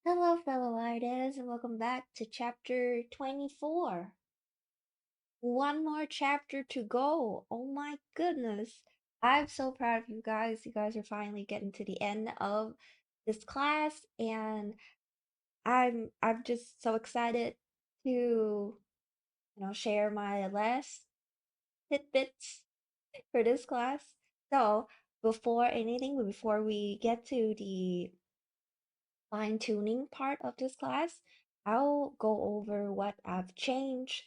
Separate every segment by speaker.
Speaker 1: Hello, fellow artists, and welcome back to chapter 24. One more chapter to go. Oh my goodness. I'm so proud of you guys. You guys are finally getting to the end of this class, and I'm just so excited to, share my last tidbits for this class. So, before we get to the fine tuning part of this class, I'll go over what I've changed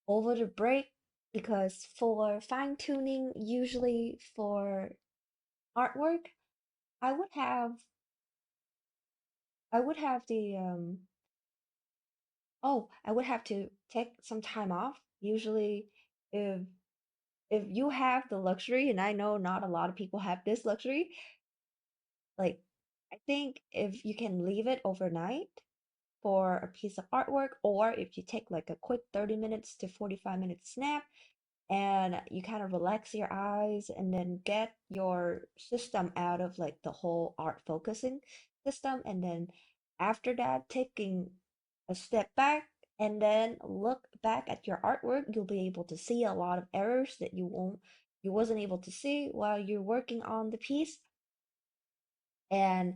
Speaker 1: over the break because for fine tuning, usually for artwork, I would have I would have the I would have to take some time off. Usually if if you have the luxury, and I know not a lot of people have this luxury, like I think if you can leave it overnight for a piece of artwork, or if you take like a quick 30 minutes to 45 minute snap and you kind of relax your eyes and then get your system out of like the whole art focusing system, and then after that taking a step back and then look back at your artwork, you'll be able to see a lot of errors that you wasn't able to see while you're working on the piece. And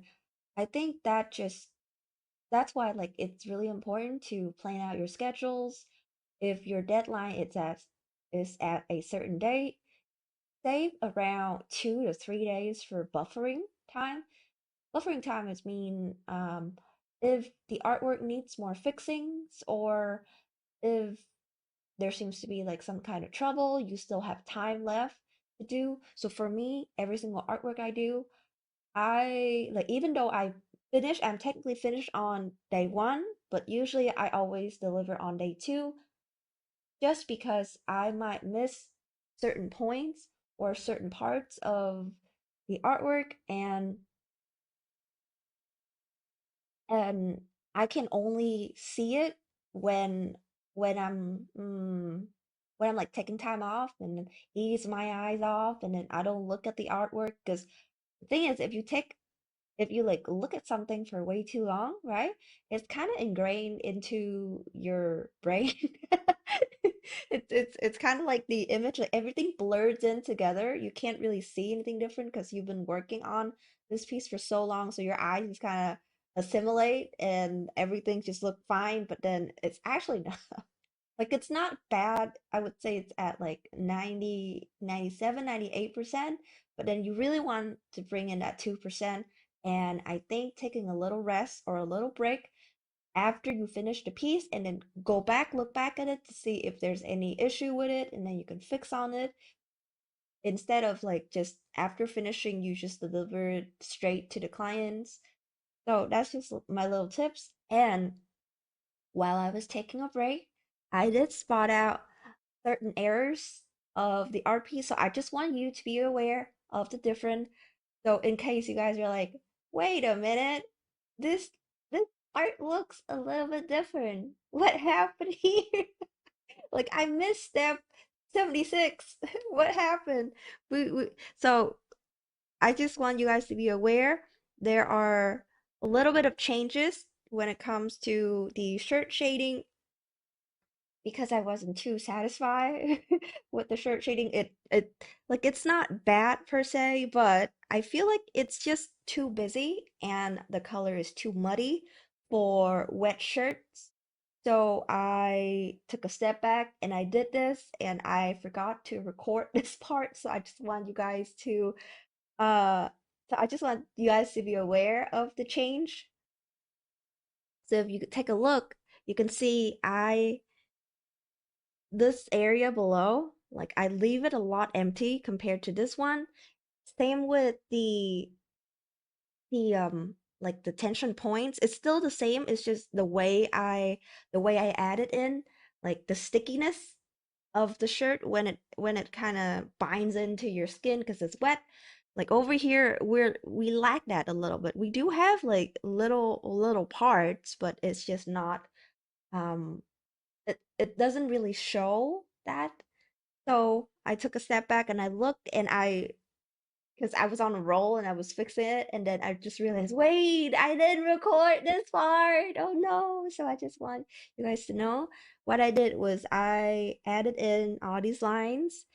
Speaker 1: I think that's why like it's really important to plan out your schedules. If your deadline is at a certain date, save around 2 to 3 days for buffering time. Buffering time is mean if the artwork needs more fixings, or if there seems to be like some kind of trouble, you still have time left to do. So for me, every single artwork I do, I like, even though I'm technically finished on day one, but usually I always deliver on day two just because I might miss certain points or certain parts of the artwork, and I can only see it when when I'm when I'm like taking time off and then ease my eyes off, and then I don't look at the artwork. Because the thing is, if you like look at something for way too long, right? It's kind of ingrained into your brain. It's kind of like the image, like everything blurs in together. You can't really see anything different because you've been working on this piece for so long, so your eyes just kind of assimilate and everything just look fine, but then it's actually not. Like it's not bad. I would say it's at like 90, 97, 98%, but then you really want to bring in that 2%. And I think taking a little rest or a little break after you finish the piece and then go back, look back at it to see if there's any issue with it, and then you can fix on it instead of like just after finishing, you just deliver it straight to the clients. So that's just my little tips. And while I was taking a break, I did spot out certain errors of the art piece. So I just want you to be aware of the different. So in case you guys are like, wait a minute, this this art looks a little bit different. What happened here? Like I missed step 76. What happened? We so I just want you guys to be aware there are a little bit of changes when it comes to the shirt shading because I wasn't too satisfied with the shirt shading. It like it's not bad per se, but I feel like it's just too busy and the color is too muddy for wet shirts. So I took a step back and I did this, and I forgot to record this part. So I just want you guys to uh I just want you guys to be aware of the change. So if you could take a look, you can see I this area below, like I leave it a lot empty compared to this one. Same with the like the tension points. It's still the same. It's just the way I add it in, like the stickiness of the shirt when it kind of binds into your skin because it's wet. Like over here, we lack that a little bit. We do have like little parts, but it's just not um it doesn't really show that. So I took a step back and I looked and because I was on a roll and I was fixing it, and then I just realized, wait, I didn't record this part. Oh no! So I just want you guys to know what I did was I added in all these lines,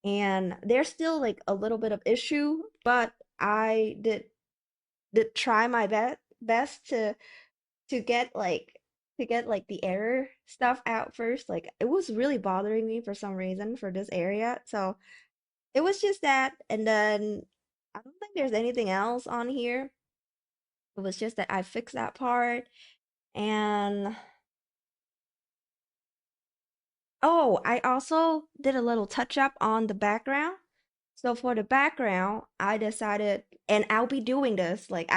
Speaker 1: and there's still like a little bit of issue, but I did try my best to get like the error stuff out first. Like it was really bothering me for some reason for this area. So it was just that, and then I don't think there's anything else on here. It was just that I fixed that part, and oh, I also did a little touch up on the background. So for the background, I decided, and I'll be doing this. Like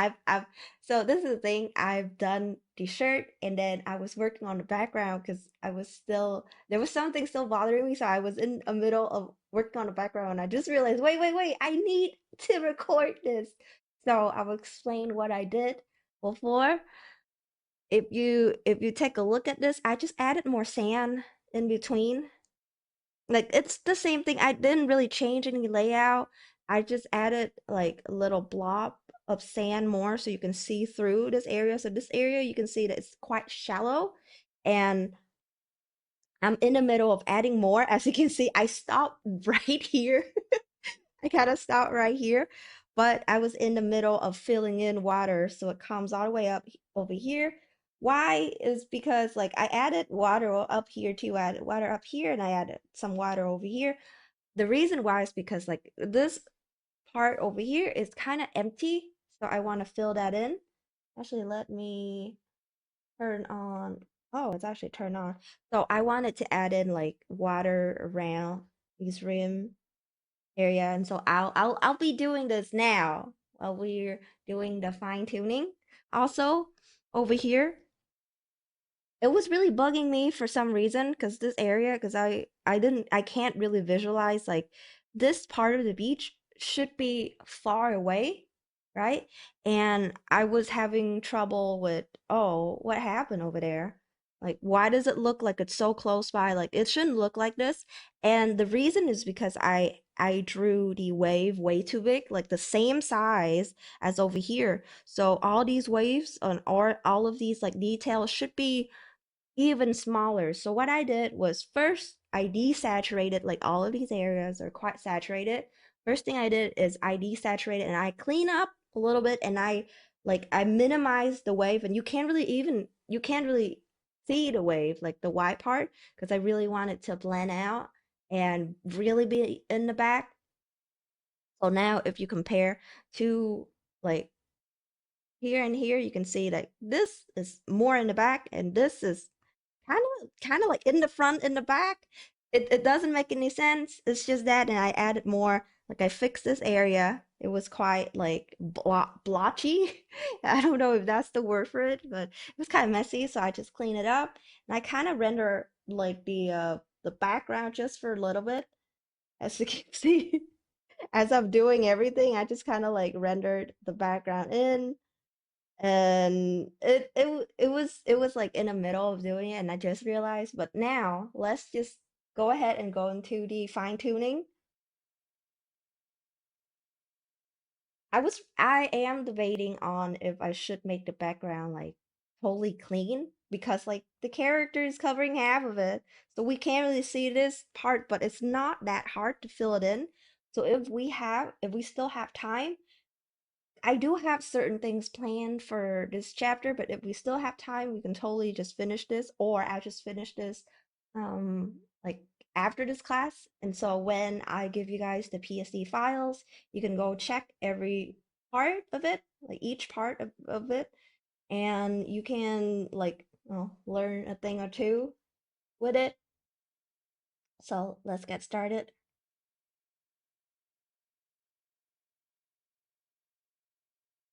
Speaker 1: so this is the thing. I've done the shirt, and then I was working on the background because there was something still bothering me. So I was in the middle of working on the background, and I just realized, wait, I need to record this. So I will explain what I did before. If you take a look at this, I just added more sand in between. Like it's the same thing. I didn't really change any layout. I just added like a little blob of sand more so you can see through this area. So this area you can see that it's quite shallow, and I'm in the middle of adding more. As you can see, I stopped right here. I kind of stopped right here, but I was in the middle of filling in water so it comes all the way up over here. Why is because like I added water up here too. I added water up here and I added some water over here. The reason why is because like this part over here is kind of empty, so I want to fill that in. Actually, let me turn on. Oh, it's actually turned on. So I wanted to add in like water around these rim area, and so I'll be doing this now while we're doing the fine tuning. Also, over here it was really bugging me for some reason because this area because I can't really visualize like this part of the beach should be far away, right? And I was having trouble with, oh, what happened over there? Like why does it look like it's so close by? Like it shouldn't look like this. And the reason is because I drew the wave way too big, like the same size as over here. So all these waves on all of these like details should be even smaller. So what I did was first I desaturated, like all of these areas are quite saturated. First thing I did is I desaturated and I clean up a little bit, and I minimized the wave, and you can't really see the wave, like the white part, because I really want it to blend out and really be in the back. So now if you compare to like here and here, you can see that this is more in the back and this is kind of like in the front in the back. It doesn't make any sense. It's just that, and I added more. Like I fixed this area. It was quite like blotchy. I don't know if that's the word for it, but it was kind of messy. So I just cleaned it up, and I kind of render like the background just for a little bit, as you can see. As I'm doing everything, I just kind of like rendered the background in, and it was like in the middle of doing it, and I just realized. But now let's just go ahead and go into the fine tuning. I am debating on if I should make the background like totally clean, because like the character is covering half of it, so we can't really see this part, but it's not that hard to fill it in. So if we still have time, I do have certain things planned for this chapter, but if we still have time, we can totally just finish this, or I'll just finish this like after this class. And so when I give you guys the PSD files, you can go check every part of it, like each part of it, and you can like learn a thing or two with it. So let's get started.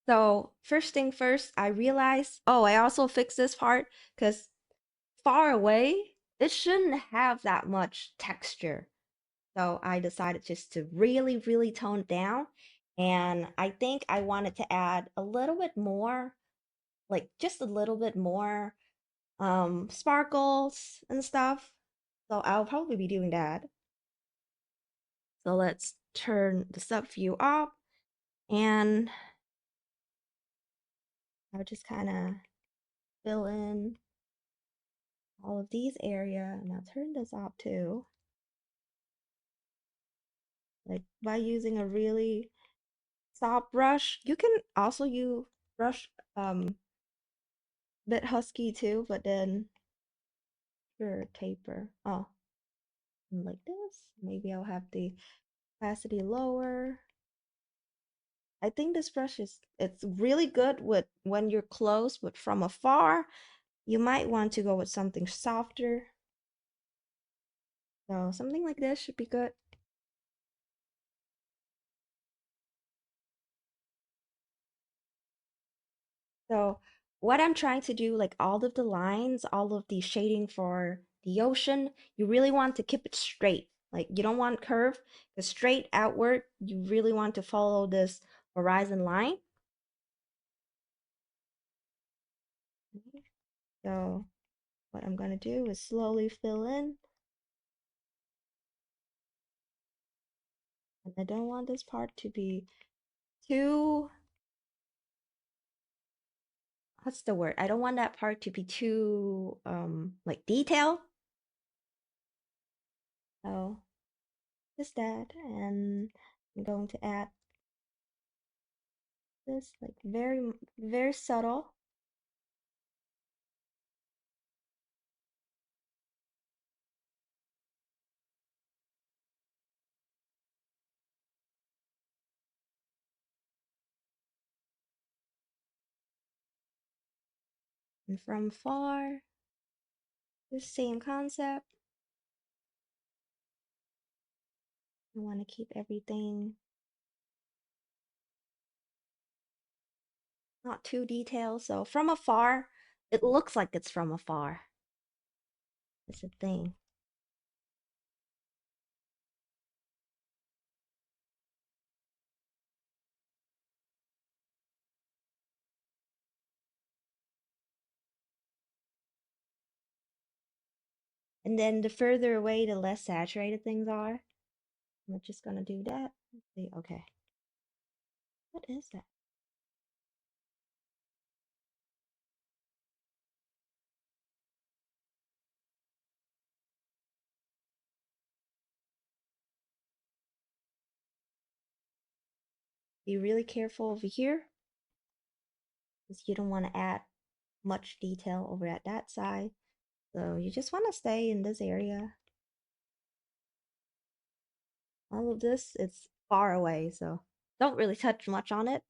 Speaker 1: So first thing first, I realized, oh, I also fixed this part because far away, it shouldn't have that much texture. So I decided just to really tone it down. And I think I wanted to add a little bit more, like just a little bit more sparkles and stuff. So I'll probably be doing that. So let's turn the sub view off. And I'll just kind of fill in all of these area, and I'll turn this off too, like by using a really soft brush. You can also use brush bit husky too, but then sure taper. Oh, like this. Maybe I'll have the opacity lower. I think this brush it's really good with when you're close, but from afar, you might want to go with something softer. So something like this should be good. So what I'm trying to do, like all of the lines, all of the shading for the ocean, you really want to keep it straight. Like you don't want curve, because straight outward, you really want to follow this horizon line. Okay. So what I'm gonna do is slowly fill in, and I don't want this part to be too, what's the word? I don't want that part to be too like detailed. So just that, and I'm going to add this like very subtle. And from far, the same concept. I want to keep everything not too detailed. So from afar, it looks like it's from afar. It's a thing. And then the further away, the less saturated things are. I'm just gonna do that. Let's see. Okay. What is that? Be really careful over here, because you don't want to add much detail over at that side. So you just want to stay in this area. All of this is far away, so don't really touch much on it.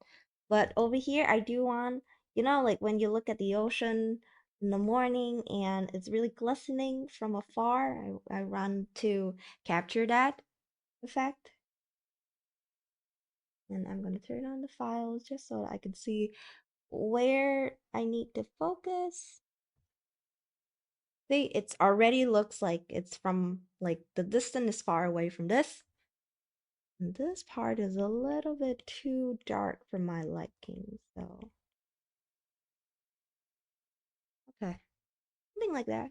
Speaker 1: But over here, I do want, like when you look at the ocean in the morning and it's really glistening from afar, I run to capture that effect. And I'm going to turn on the files just so I can see where I need to focus. See, it's already looks like it's from, like, the distance is far away from this. And this part is a little bit too dark for my liking, so okay, something like that.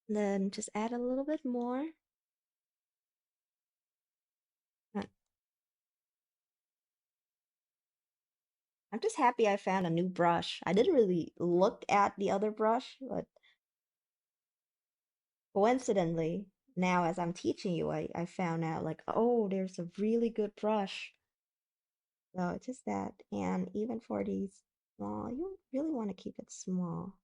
Speaker 1: Then just add a little bit more. Uh, I'm just happy I found a new brush. I didn't really look at the other brush, but coincidentally, now as I'm teaching you, I found out like, oh, there's a really good brush. So it's just that. And even for these small, you really want to keep it small.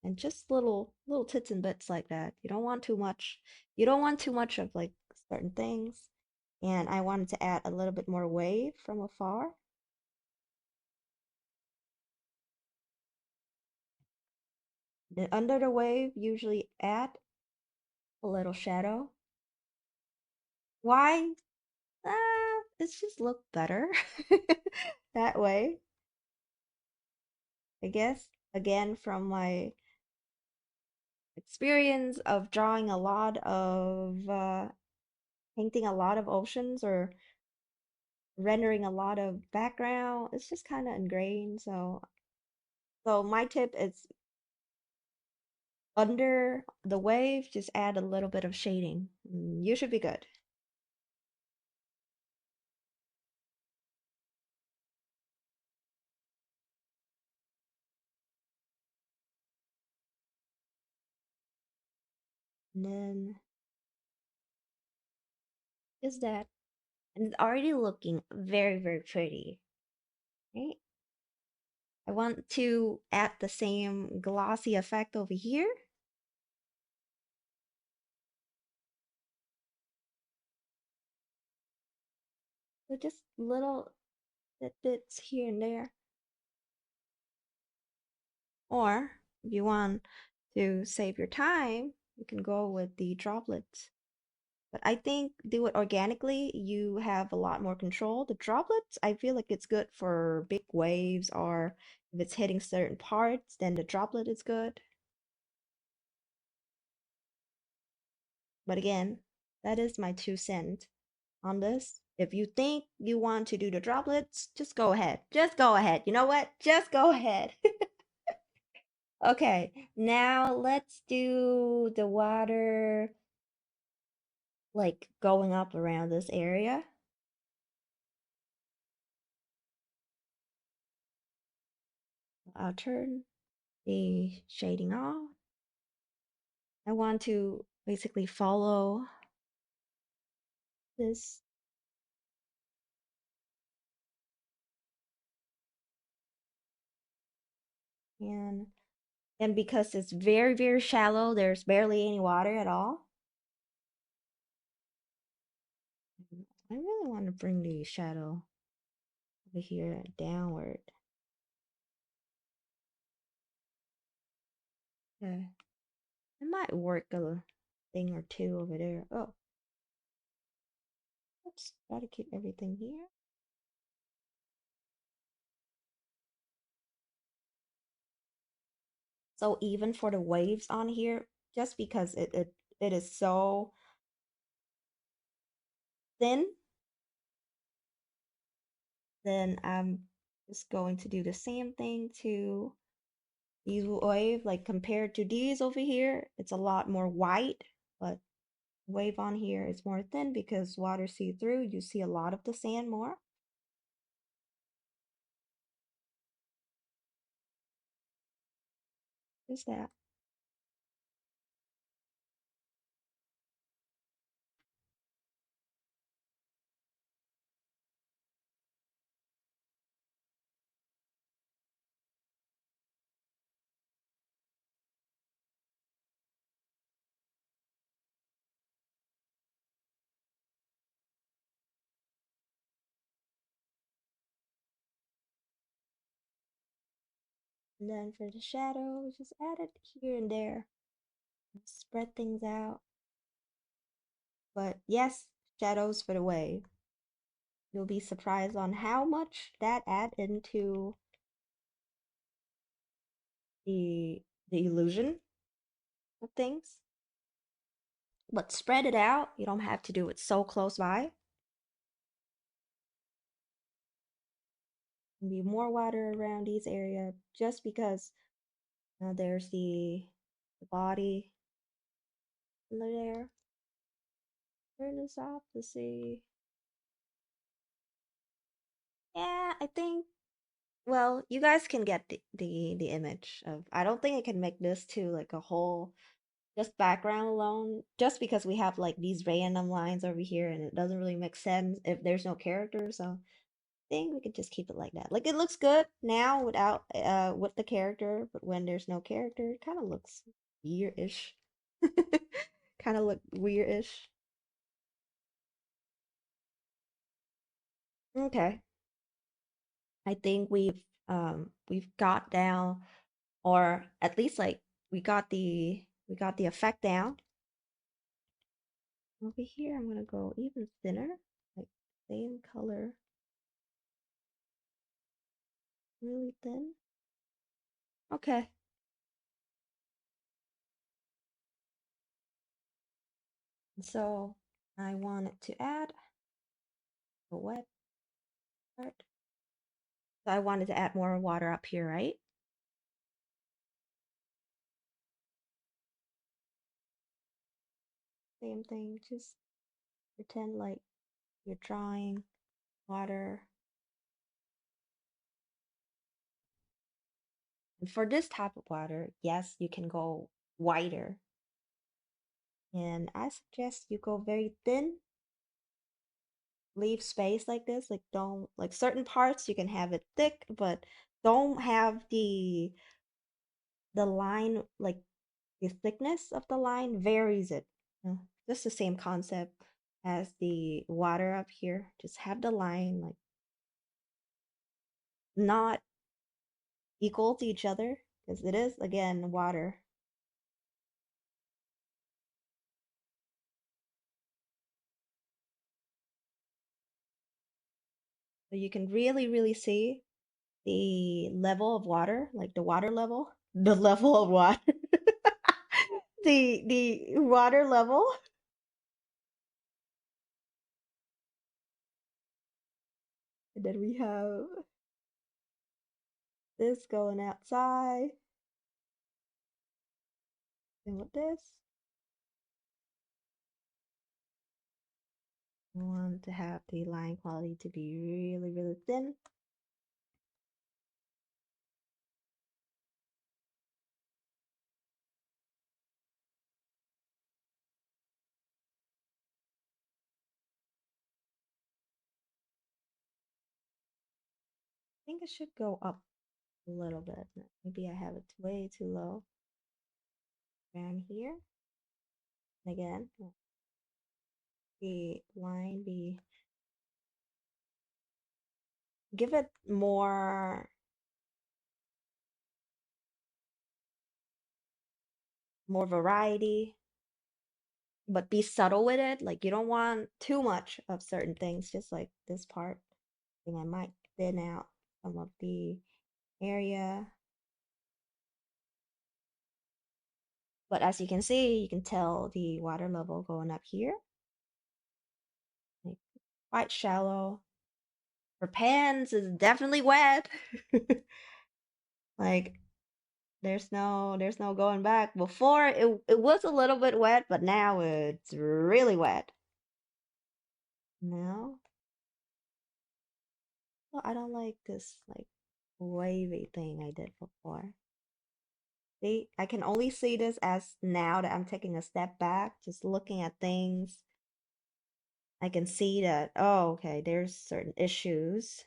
Speaker 1: And just little tits and bits like that. You don't want too much. You don't want too much of like certain things. And I wanted to add a little bit more wave from afar. Then under the wave, usually add a little shadow. Why? It's just look better that way. I guess again from my experience of drawing a lot of painting a lot of oceans or rendering a lot of background, it's just kind of ingrained. So my tip is under the wave, just add a little bit of shading. You should be good. And then is that, and it's already looking very, very pretty, right? I want to add the same glossy effect over here. So just little bits here and there. Or if you want to save your time, you can go with the droplets. But I think do it organically, you have a lot more control. The droplets, I feel like it's good for big waves, or if it's hitting certain parts, then the droplet is good. But again, that is my 2 cents on this. If you think you want to do the droplets, just go ahead. Just go ahead. You know what? Just go ahead. Okay, now let's do the water like going up around this area. I'll turn the shading off. I want to basically follow this, and because it's very, very shallow, there's barely any water at all. I really want to bring the shadow over here downward. Okay. It might work a thing or two over there. Oh, let's try to keep everything here. So even for the waves on here, just because it is so thin, then I'm just going to do the same thing to these wave. Like compared to these over here, it's a lot more white, but wave on here is more thin because water see through. You see a lot of the sand more. Is that? And then for the shadow, just add it here and there. Spread things out. But yes, shadows for the wave. You'll be surprised on how much that add into the illusion of things. But spread it out. You don't have to do it so close by. And be more water around these areas just because there's the body under there. Turn this off to see. Yeah, I think. Well, you guys can get the image of. I don't think I can make this to like a whole just background alone, just because we have like these random lines over here and it doesn't really make sense if there's no character. So I think we could just keep it like that. Like it looks good now without with the character, but when there's no character, it kind of looks weird-ish. Kind of look weird-ish. Okay. I think we've got down, or at least like we got the effect down. Over here I'm gonna go even thinner, like same color, really thin. Okay. So I wanted to add a wet part. So I wanted to add more water up here, right? same thing. Just pretend like you're drawing water. And for this type of water, yes, you can go wider. And I suggest you go very thin, leave space like this. Like don't like certain parts you can have it thick, but don't have the line like the thickness of the line varies it. Just the same concept as the water up here. Just have the line like not equal to each other because it is again water. So you can really see the level of water, like the water level, the level of water, the water level. And then we have this going outside. And with this, we want to have the line quality to be really thin. I think it should go up a little bit. Maybe I have it way too low. Around here. And again, the line be give it more variety, but be subtle with it. Like you don't want too much of certain things, just like this part. I think I might thin out some of the area. But as you can see, you can tell the water level going up here. Like quite shallow. For pans is definitely wet. Like there's no going back. Before it was a little bit wet, but now it's really wet. No. Well, I don't like this like wavy thing I did before. See, I can only see this as now that I'm taking a step back, just looking at things. I can see that, oh, okay, there's certain issues.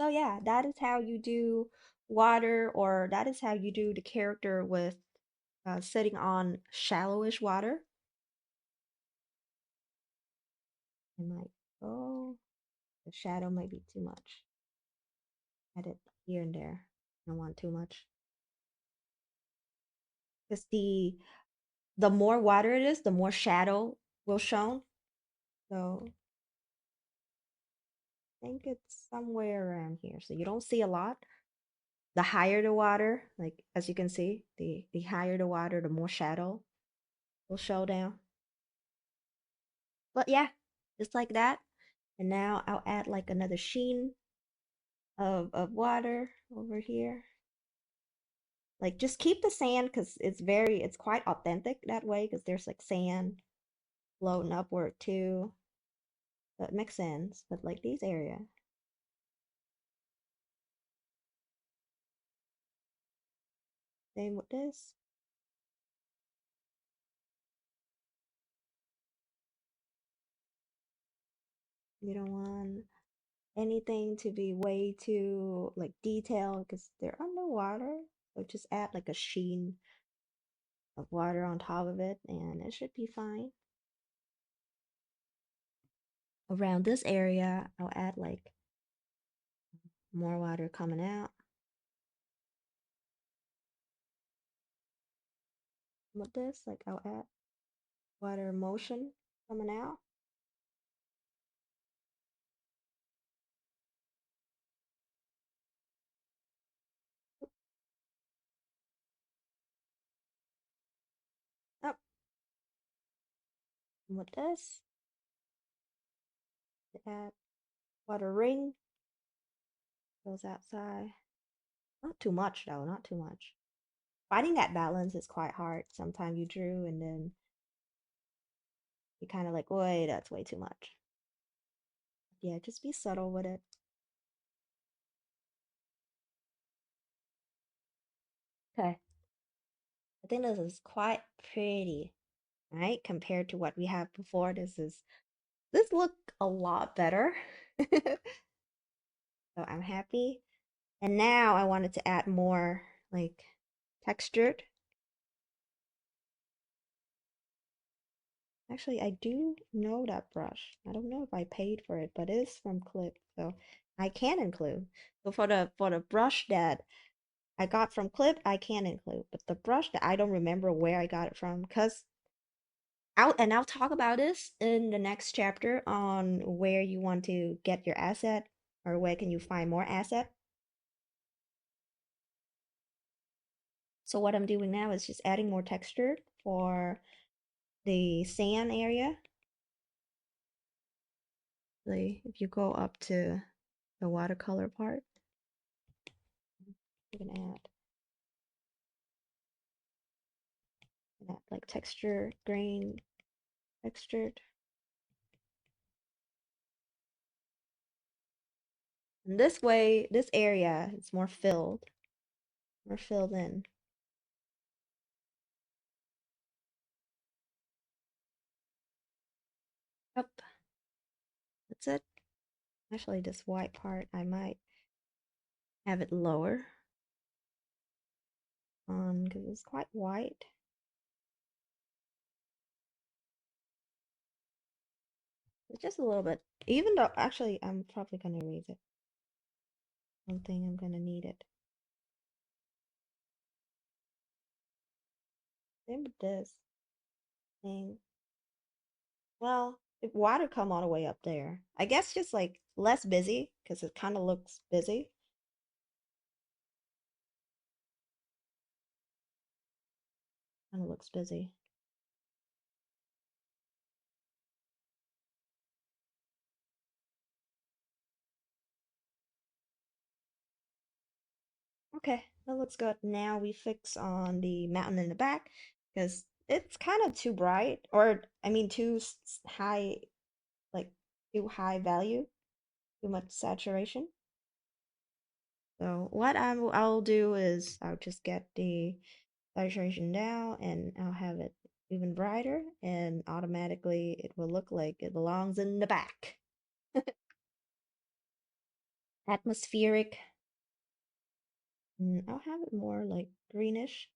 Speaker 1: So yeah, that is how you do water, or that is how you do the character with sitting on shallowish water. I might, oh, the shadow might be too much. Add it here and there. I don't want too much. Because the more water it is, the more shadow will shown. So I think it's somewhere around here. So you don't see a lot. The higher the water, like as you can see, the higher the water, the more shadow will show down. But yeah, just like that. And now I'll add like another sheen of water over here. Like just keep the sand because it's quite authentic that way because there's like sand floating upward too. So it makes sense. But like these area, same with this. You don't want anything to be way too like detailed because they're underwater. So just add like a sheen of water on top of it and it should be fine. Around this area, I'll add like more water coming out. With this, like I'll add water motion coming out. And with this, add water ring goes outside. Not too much though, not too much. Finding that balance is quite hard. Sometimes you drew and then you kind of like, wait, that's way too much. Yeah, just be subtle with it. Okay, I think this is quite pretty, right? Compared to what we have before, this look a lot better. So I'm happy. And now I wanted to add more like textured. Actually, I do know that brush. I don't know if I paid for it, but it is from Clip, so I can include. So for the brush that I got from Clip, I can include. But the brush that I don't remember where I got it from, because I'll talk about this in the next chapter on where you want to get your asset or where can you find more asset. So what I'm doing now is just adding more texture for the sand area. If you go up to the watercolor part, you can add like texture, grain, textured. And this way, this area is more filled in. Yep, that's it. Actually, this white part, I might have it lower on because it's quite white. It's just a little bit, even though actually I'm probably gonna erase it. I don't think I'm gonna need it. Same with this thing. Well, if water come all the way up there, I guess just like less busy because it kind of looks busy. Kind of looks busy. Okay, that looks good. Now we fix on the mountain in the back because it's kind of too bright, or I mean, high, like too high value, too much saturation. So what I'll do is I'll just get the saturation down and I'll have it even brighter, and automatically it will look like it belongs in the back. Atmospheric. I'll have it more like greenish,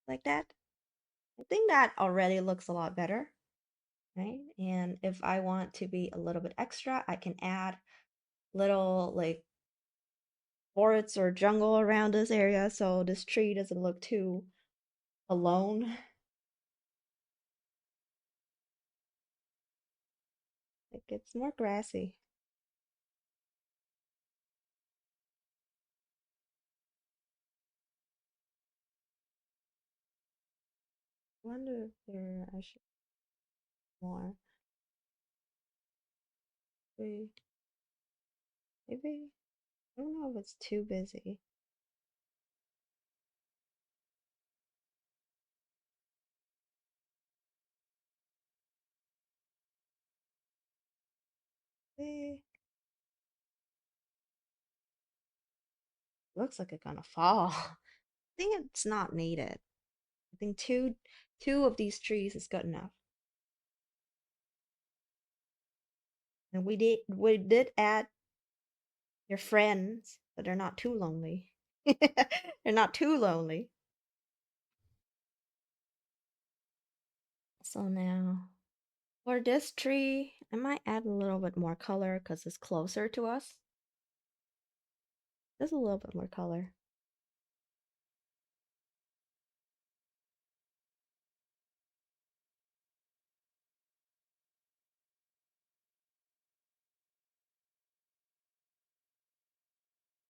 Speaker 1: like that. I think that already looks a lot better, right? And if I want to be a little bit extra, I can add little like forests or jungle around this area so this tree doesn't look too alone. It gets more grassy. I wonder if I should more. Maybe, maybe, I don't know if it's too busy. Maybe, looks like it's gonna fall. I think it's not needed. I think two of these trees is good enough. And we did add your friends, but they're not too lonely. They're not too lonely. So now for this tree, I might add a little bit more color because it's closer to us. Just a little bit more color.